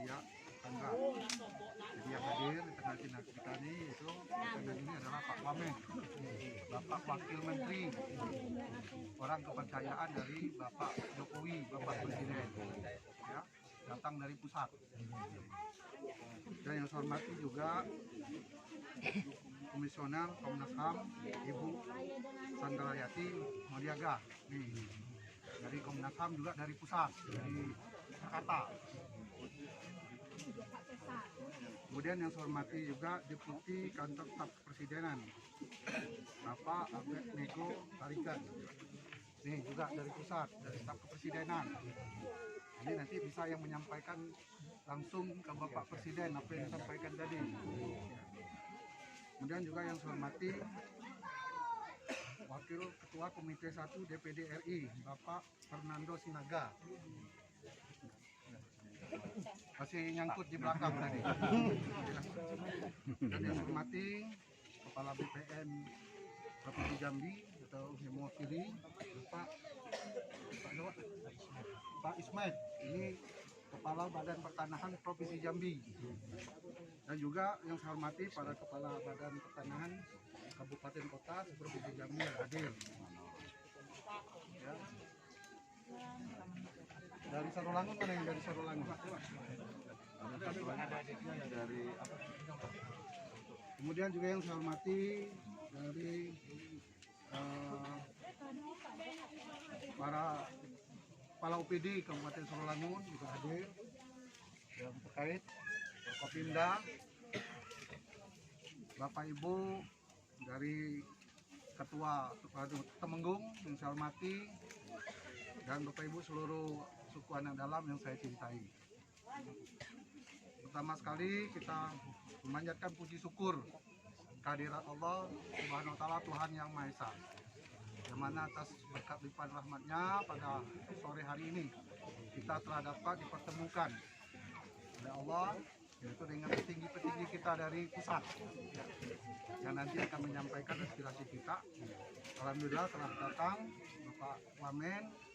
Mulia Tangga. Jadi yang hadir di tengah kita ini itu ini adalah Pak Wamen, Bapak Wakil Menteri, orang kepercayaan dari Bapak Jokowi, Bapak Presiden, ya, datang dari pusat. Dan yang saya hormati juga Komisioner Komnas HAM Ibu Sandrayati Madiaga, nih dari Komnas HAM juga dari pusat, dari Jakarta. Kemudian yang saya hormati juga Deputi Kantor Staf Kepresidenan Bapak Abed Nego Tarigan, nih juga dari pusat, dari Staf Kepresidenan. Ini nanti bisa yang menyampaikan langsung ke Bapak Presiden apa yang disampaikan tadi. Kemudian juga yang saya hormati Wakil Ketua Komite 1 DPD RI Bapak Fernando Sinaga, masih nyangkut di belakang tadi. Dan yang saya hormati Kepala BPN Provinsi Jambi atau yang mewakili Pak Ismail, ini Kepala Badan Pertanahan Provinsi Jambi. Dan juga yang saya hormati para Kepala Badan Pertanahan Kabupaten Kota Provinsi Jambi yang hadir. Ya. Dari Sarolangun, mana yang dari Sarolangun? Dari apa? Kemudian juga yang saya hormati dari para kepala UPD Kabupaten Sarolangun juga hadir yang terkait Forkopimda, Bapak Ibu dari Ketua Temenggung yang saya hormati, dan Bapak Ibu seluruh suku anak dalam yang saya cintai. Pertama sekali kita memanjatkan puji syukur kehadirat Allah Subhanahu wa Ta'ala, Tuhan Yang Maha Esa, yang mana atas berkat limpahan rahmatnya pada sore hari ini kita telah dapat dipertemukan oleh Allah, yaitu dengan petinggi-petinggi kita dari pusat yang nanti akan menyampaikan aspirasi kita. Alhamdulillah telah datang Bapak Wamen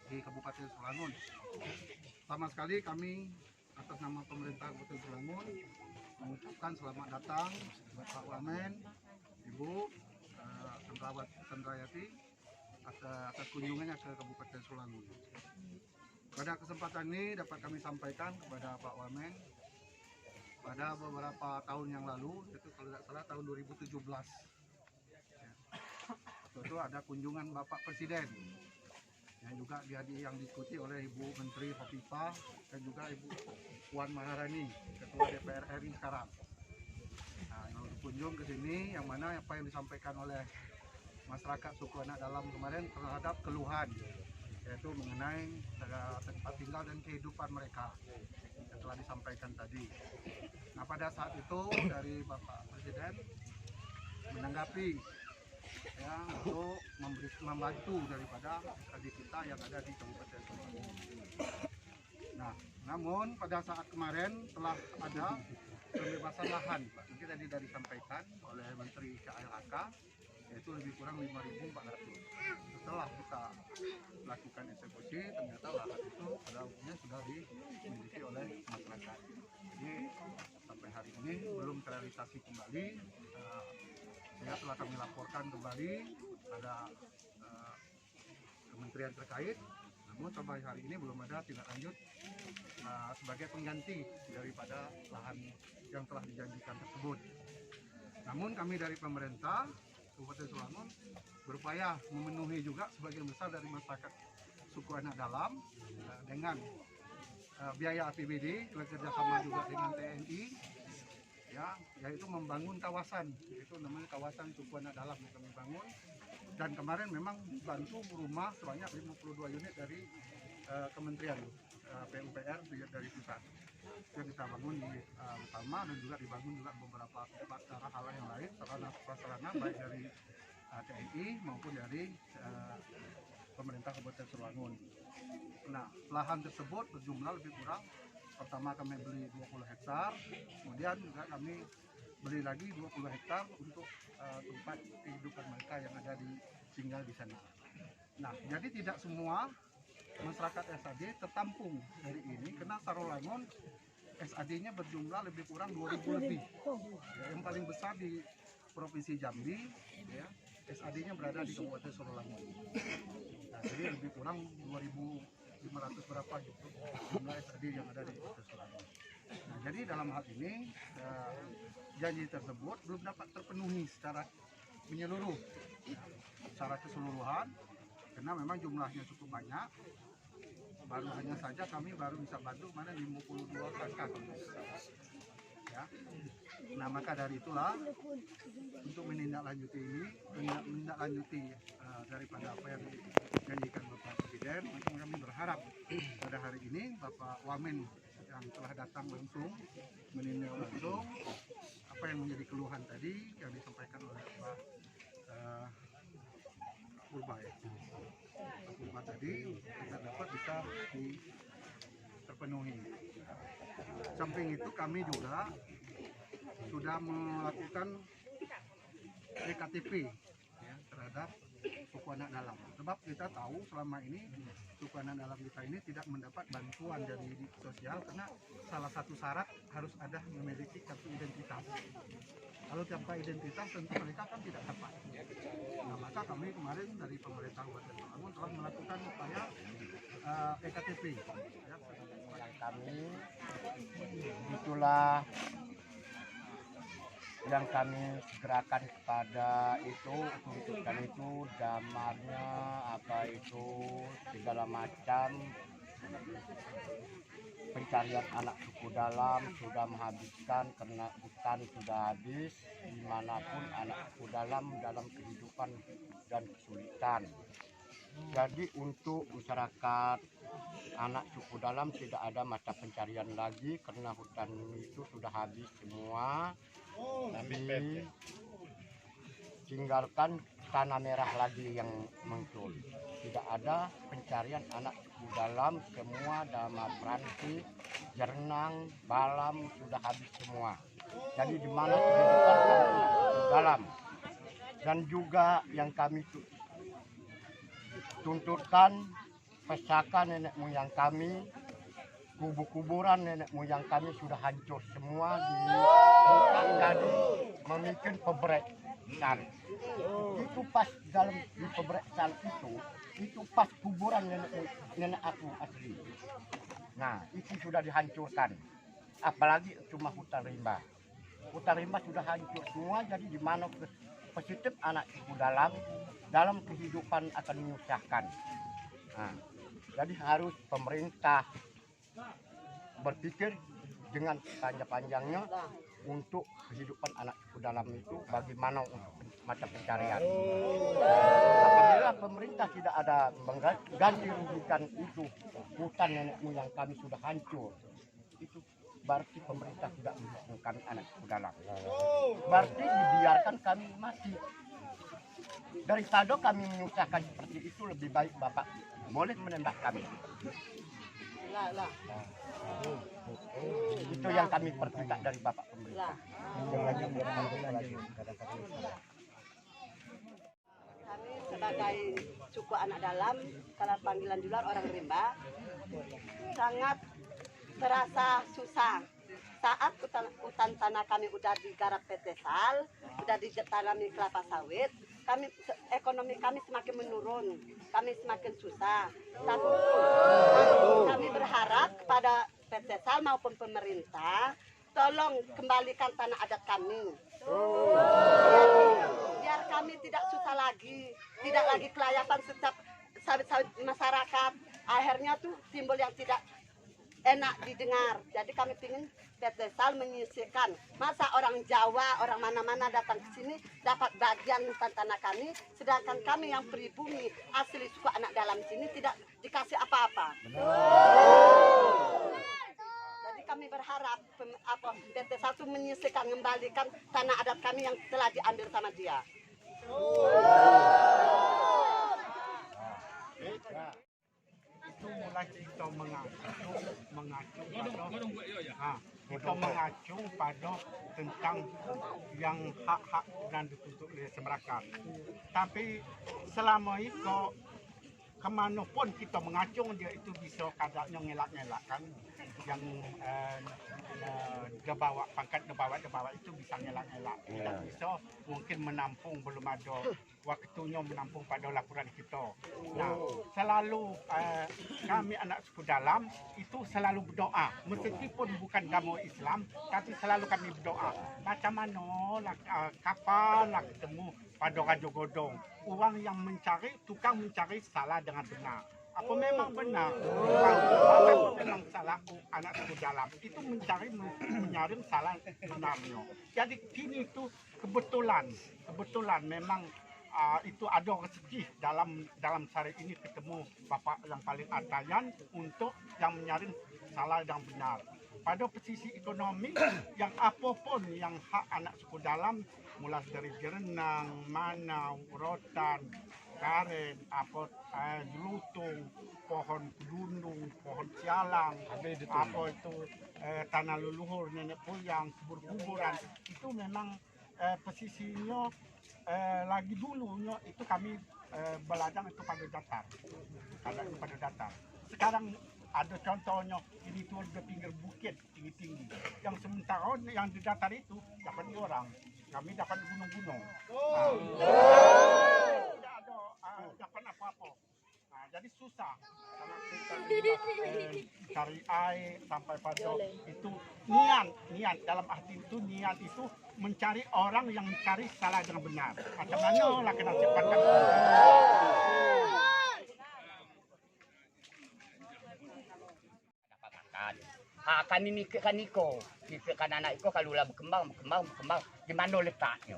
di Kabupaten Sarolangun. Pertama sekali kami atas nama pemerintah Kabupaten Sarolangun mengucapkan selamat datang Bapak Wamen, Ibu Sandrayati atas kunjungannya ke Kabupaten Sarolangun. Pada kesempatan ini dapat kami sampaikan kepada Pak Wamen, pada beberapa tahun yang lalu, itu kalau tidak salah tahun 2017, itu ada kunjungan Bapak Presiden yang juga yang diikuti oleh Ibu Menteri Khofifah dan juga Ibu Puan Maharani, Ketua DPR RI sekarang. Nah, yang berkunjung ke sini, yang mana apa yang disampaikan oleh masyarakat suku anak dalam kemarin terhadap keluhan, yaitu mengenai tempat tinggal dan kehidupan mereka yang telah disampaikan tadi. Nah, pada saat itu dari Bapak Presiden menanggapi ya, untuk membantu daripada adik kita yang ada di Kabupaten Sarolangun. Nah, namun pada saat kemarin telah ada pembebasan lahan, Pak. Mungkin tadi dari disampaikan oleh Menteri KLHK, yaitu lebih kurang 5.400. Setelah kita lakukan eksekusi, ternyata lahan itu pada umumnya sudah dimiliki oleh masyarakat. Jadi sampai hari ini belum terrealisasi kembali. Saya telah kami laporkan kembali pada kementerian terkait, namun sampai hari ini belum ada tindak lanjut sebagai pengganti daripada lahan yang telah dijanjikan tersebut. Namun kami dari pemerintah Kabupaten Sarolangun berupaya memenuhi juga sebagian besar dari masyarakat suku anak dalam dengan biaya APBD, bekerjasama juga dengan TNI, ya, yaitu membangun kawasan, yaitu namanya kawasan suku anak dalam yang kami bangun. Dan kemarin memang bantu rumah sebanyak 52 unit dari Kementerian PUPR dari pusat yang kita bangun di utama, dan juga dibangun juga beberapa tempat hal yang lain, sarana baik dari TNI maupun dari pemerintah Kabupaten Sarolangun. Nah, lahan tersebut berjumlah lebih kurang, pertama kami beli 20 hektar, kemudian juga kami beli lagi 20 hektar untuk tempat kehidupan mereka yang ada tinggal di sana. Nah, jadi tidak semua masyarakat SAD tertampung dari ini, karena Sarolangun SAD-nya berjumlah lebih kurang 2.000 lebih. Ya, yang paling besar di Provinsi Jambi, ya, SAD-nya berada di Kabupaten Sorolangun. Nah, jadi lebih kurang 2.500 berapa gitu jumlah SAD yang ada di Kabupaten Sorolangun. Nah, jadi dalam hal ini janji tersebut belum dapat terpenuhi secara menyeluruh, ya, secara keseluruhan, karena memang jumlahnya cukup banyak. Baru hanya saja kami baru bisa bantu mana 52 kakak, ya. Nah, maka dari itulah untuk menindaklanjuti daripada apa yang dijanjikan Bapak Presiden, maka kami berharap pada hari ini Bapak Wamen yang telah datang langsung meninjau langsung apa yang menjadi keluhan tadi yang disampaikan oleh Pak Purba, ya. Pak Purba tadi tidak dapat bisa terpenuhi. Samping itu kami juga sudah melakukan EKTP, ya, terhadap suku anak dalam. Sebab kita tahu selama ini suku anak dalam kita ini tidak mendapat bantuan dari sosial karena salah satu syarat harus ada memiliki kartu identitas. Kalau tanpa identitas tentu mereka kan tidak dapat. Nah, maka kami kemarin dari pemerintah Kabupaten Sorolangun telah melakukan upaya EKTP. Ya, kami itulah yang kami gerakan kepada itu tuntutan itu damarnya apa itu segala macam pencarian anak suku dalam sudah menghabiskan karena hutan sudah habis dimanapun anak suku dalam kehidupan dan kesulitan. Jadi untuk masyarakat anak suku dalam tidak ada mata pencarian lagi karena hutan itu sudah habis semua. Tinggalkan tanah merah lagi yang muncul. Tidak ada pencarian anak suku dalam, semua dama Prancis, Jernang, Balam sudah habis semua. Jadi di mana kehidupan anak suku dalam. Dan juga yang kami tuntutkan pesaka nenek moyang kami, kuburan nenek moyang kami sudah hancur semua di hutan tadi membuat pebrekan. Itu pas dalam di pebrekan itu pas kuburan nenek aku asli. Nah, itu sudah dihancurkan. Apalagi cuma hutan rimba. Hutan rimba sudah hancur semua, jadi di mana positif anak suku dalam kehidupan akan menyusahkan. Nah, jadi harus pemerintah berpikir dengan panjang-panjangnya untuk kehidupan anak suku dalam itu bagaimana untuk mata pencarian. Apabila pemerintah tidak ada mengganti rugikan itu hutan nenek moyang kami sudah hancur, itu berarti pemerintah tidak mendukung kami anak suku dalam. Berarti dibiarkan kami mati. Daripada kami menyusahkan seperti itu, lebih baik Bapak boleh menembak kami. Itu yang kami perminta dari Bapak pemerintah. Kami sebagai suku anak dalam, kalau panggilan di luar orang rimba, sangat terasa susah. Saat hutan tanah kami udah digarap PT Sal, udah ditanami kelapa sawit, ekonomi kami semakin menurun, kami semakin susah. Tapi kami berharap kepada PT Sal maupun pemerintah, tolong kembalikan tanah adat kami. Biar kami tidak susah lagi, tidak lagi kelayapan setiap sawit-sawit masyarakat. Akhirnya tuh timbul yang tidak enak didengar. Jadi kami ingin PT Sal menyisihkan. Masa orang Jawa, orang mana-mana datang ke sini dapat bagian tanah kami, sedangkan kami yang pribumi asli suku anak dalam sini tidak dikasih apa-apa. Jadi kami berharap PT Sal itu menyisihkan, mengembalikan tanah adat kami yang telah diambil sama dia. Itu mulai kita mengacu pada tentang yang hak-hak dan dituntut oleh masyarakat. Tapi selama itu kemana pun kita mengacung dia itu bisa kadangnya ngelak-ngelakkan yang dia bawa pangkat dia bawa itu bisa ngelak-ngelak, tidak bisa mungkin menampung, belum ada waktunya menampung pada laporan kita. Nah, selalu kami anak suku dalam itu selalu berdoa, meskipun bukan agama Islam, tapi selalu kami berdoa. Macam mana lah, kapan lah ketemu pada Raja Godong, orang yang mencari, tukang mencari salah dengan benar. Apa memang benar? Apa memang salah anak suku dalam itu mencari menyaring salah benarnya. Jadi kini itu kebetulan memang itu ada rezeki dalam hari ini ketemu Bapak yang paling atayan untuk yang menyaring salah dan benar. Pada posisi ekonomi yang apapun yang hak anak suku dalam, mulai dari jerenang, manau, rotan, karet, lutung, pohon gunung, pohon sialang, apa itu tanah leluhur nenek moyang, kubur-kuburan, itu memang posisinya lagi dulunya itu kami beladang itu pada datar, pada datar. Sekarang ada contohnya ini tuh di pinggir bukit tinggi-tinggi, yang sementara yang di datar itu dapat orang, kami dapat gunung-gunung. Dapat apa-apa. Nah, jadi susah. Sangat susah cari air sampai pada itu niat dalam arti itu niat itu mencari orang yang mencari salah dengan benar. Macam mana lah kena cepatkan. Kami mikirkan anak Iko kalau lah berkembang, di mana letaknya.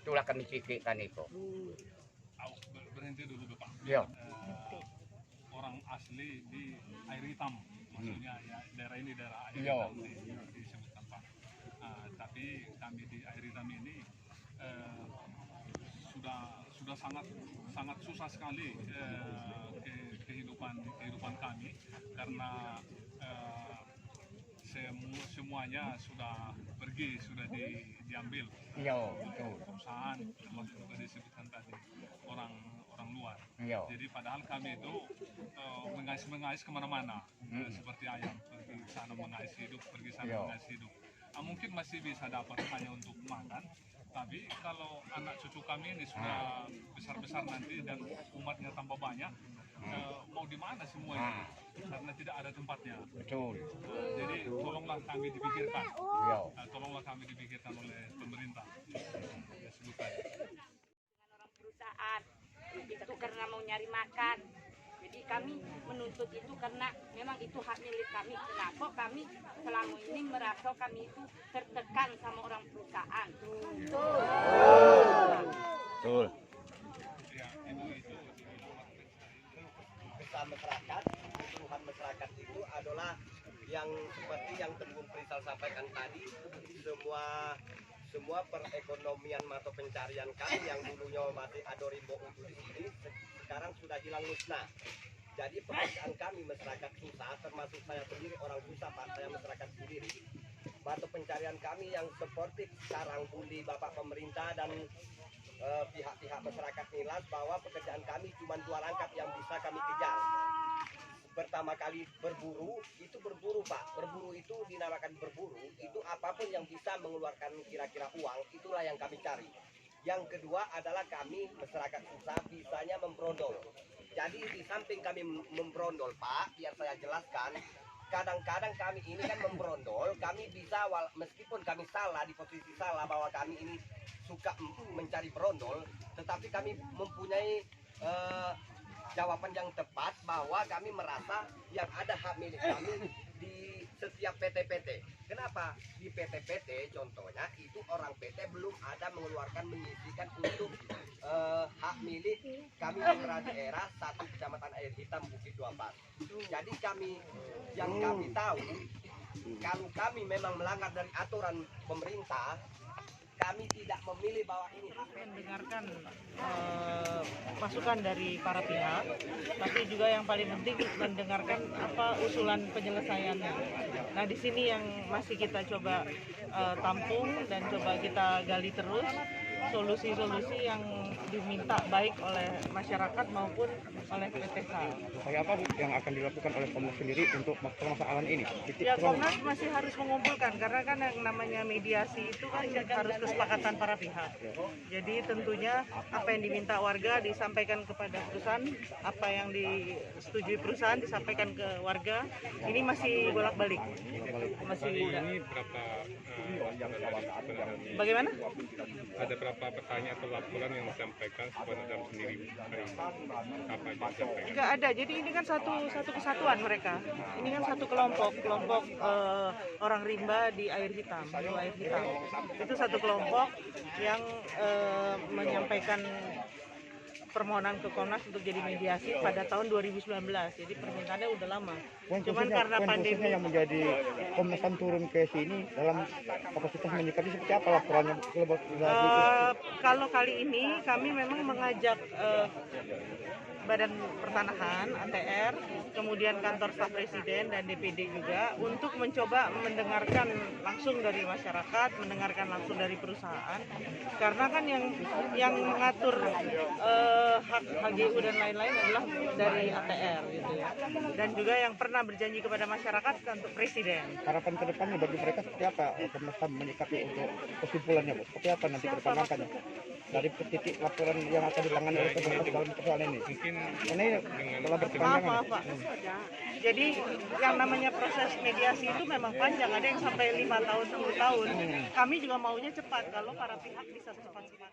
Itulah kami pikirkan Iko. Berhenti dulu Bapak. Ya. Orang asli di Air Hitam, maksudnya ya daerah ini daerah Air Hitam disebutkan Pak. Tapi kami di Air Hitam ini sudah sangat susah sekali kehidupan kami karena semuanya sudah pergi, sudah diambil. Iya, betul. Perusahaan termasuk juga disebutkan tadi orang luar. Iya. Jadi padahal kami itu mengais kemana-mana, seperti ayam, pergi sana mengais hidup, pergi sana mengais hidup. Mungkin masih bisa dapat hanya untuk makan, tapi kalau anak cucu kami ini sudah besar-besar nanti dan umatnya tambah banyak, mau di mana semuanya? Karena tidak ada tempatnya. Betul. Jadi tolonglah kami dipikirkan. Iya. Tolonglah kami dipikirkan oleh pemerintah. Ya, sebutkan. Dengan orang perusahaan itu karena mau nyari makan. Jadi kami menuntut itu karena memang itu hak milik kami. Kenapa kami selama ini merasa kami itu tertekan sama orang perusahaan? Betul. Ya, itu masyarakat, kebutuhan masyarakat itu adalah yang seperti yang Tengku Prisal sampaikan tadi, semua perekonomian atau pencarian kami yang dulunya masih ada rimbo untuk di sini sekarang sudah hilang musnah. Jadi pekerjaan kami masyarakat susah, termasuk saya sendiri orang susah Pak, saya masyarakat sendiri. Mata pencarian kami yang seperti sekarang bully Bapak pemerintah dan pihak-pihak masyarakat nilas bahwa pekerjaan kami cuma 2 rangkap yang bisa kami kejar. Pertama kali berburu Pak, berburu itu dinamakan berburu, itu apapun yang bisa mengeluarkan kira-kira uang, itulah yang kami cari. Yang kedua adalah kami masyarakat susah bisanya membrondol. Jadi di samping kami membrondol Pak, biar saya jelaskan, kadang-kadang kami ini kan membrondol, kami bisa meskipun kami salah di posisi salah bahwa kami ini suka mencari brondol, tetapi kami mempunyai jawaban yang tepat bahwa kami merasa yang ada hak milik kami di setiap PT-PT. Kenapa? Di PT-PT contohnya itu orang PT belum ada mengeluarkan menyisikan untuk hak milik kami di daerah 1 Kecamatan Air Hitam Bukit 24. Jadi yang kami tahu kalau kami memang melanggar dari aturan pemerintah, kami tidak memilih bahwa ini hak. Mendengarkan masukan dari para pihak, tapi juga yang paling penting mendengarkan apa usulan penyelesaiannya. Nah di sini yang masih kita coba tampung dan coba kita gali terus solusi-solusi yang diminta baik oleh masyarakat maupun oleh PT SAL. Upaya apa Bu yang akan dilakukan oleh Komnas sendiri untuk permasalahan ini? Ya, Komnas masih harus mengumpulkan karena kan yang namanya mediasi itu kan harus kesepakatan para pihak. Jadi tentunya apa yang diminta warga disampaikan kepada perusahaan, apa yang disetujui perusahaan disampaikan ke warga. Ini masih bolak-balik. Masih ini berapa bagaimana? ada berapa pertanyaan atau laporan yang disampaikan kepada dalam sendiri hari ini? Apa aja disampaikan? Enggak ada. Jadi ini kan satu kesatuan mereka. Ini kan satu kelompok orang rimba di air hitam, di air hitam. Itu satu kelompok yang menyampaikan permohonan ke Komnas untuk jadi mediasi pada tahun 2019. Jadi permintaannya udah lama. Cuman karena pandemi yang menjadi Komnas HAM turun ke sini dalam kapasitas menyikapi seperti apa laporannya? Kalau kali ini kami memang mengajak Badan Pertanahan ATR, kemudian kantor staf presiden dan DPD juga untuk mencoba mendengarkan langsung dari masyarakat, mendengarkan langsung dari perusahaan, karena kan yang mengatur hak HGU dan lain-lain adalah dari ATR gitu ya, dan juga yang pernah berjanji kepada masyarakat untuk presiden. Harapan ke depannya bagi mereka seperti apa Komnas HAM menyikapi untuk kesimpulannya Bu? Seperti apa nanti ke depan langkahnya? Dari titik laporan yang akan ditangani oleh Komnas dalam persoalan ini. Ini telah berkepanjangan. Maaf Pak. Jadi yang namanya proses mediasi itu memang panjang, ada yang sampai 5 tahun, 10 tahun. Kami juga maunya cepat kalau para pihak bisa cepat-cepat.